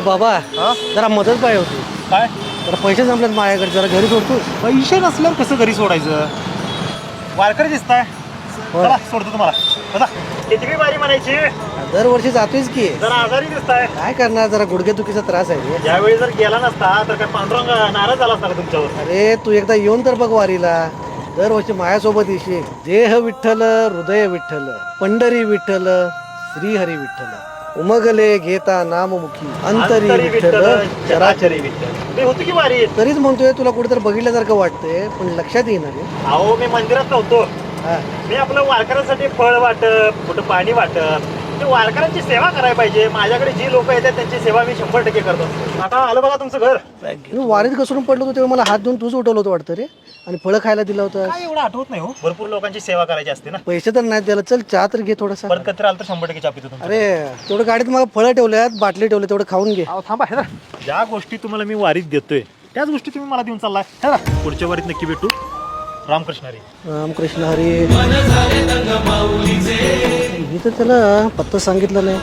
बाबा जरा मदत पाहिजे होती. काय जरा पैसे संपलेत माझ्याकडे, जरा घरी सोडतो. पैसे नसल्यावर कसं घरी सोडायचं? वारकरी दिसताय, चला सोडतो तुम्हाला. बघा किती बारी म्हणायची, दरवर्षी जातोयच की. जरा आजारी दिसताय. काय करणार, जरा गुडघेदुखीचा त्रास आहे रे. यावेळी जर गेला नसता तर काय पांडुरंग नाराज झाला असता का तुमच्यावर? अरे तू एकदा येऊन तर बघ वारीला. दरवर्षी माझ्यासोबत येशील. देह विठ्ठल हृदय विठ्ठल, पंढरी विठ्ठल श्रीहरी विठ्ठल, उमगले घेता नाममुखी अंतरी विठ्ठल चराचरी विठ्ठल. मी होतो की वारी. तरीच म्हणतोय तुला कुठेतरी बघितल्यासारखं वाटतंय, पण लक्षात येईना रे. अहो मी मंदिरात नव्हतो, हा. मी आपलं वारकऱ्यांसाठी फळ वाटप, कुठं पाणी वाटप, ते वारकऱ्यांची सेवा करायला पाहिजे. माझ्याकडे जी लोक येतात त्यांची सेवा मी 100% करतो. आता आलं बघा तुमचं घर. मी वारीत घसरून पडलो होतो तेव्हा मला हात देऊन तूच उठवलं होतं वाटतं रे, आणि फळं खायला दिलं होतं. काय एवढं आठवत नाही हो. भरपूर लोकांची सेवा करायची असते ना. पैसे तर नाही द्यायला. चल चहा तर घे थोडासा. परत कधी आलं तर 100% चहा पितो तुमच्या. अरे तेवढं गाडीत मला फळं ठेवल्यात, बाटली ठेवले, तेवढं खाऊन घे. थांबा. ज्या गोष्टी तुम्हाला मी वारीत देतोय त्याच गोष्टी तुम्ही मला देऊन चाललाय. पुढच्या वारीत नक्की भेटू. रामकृष्ण हरी. रामकृष्ण हरी. मी तर त्याला पत्ता सांगितलं नाही.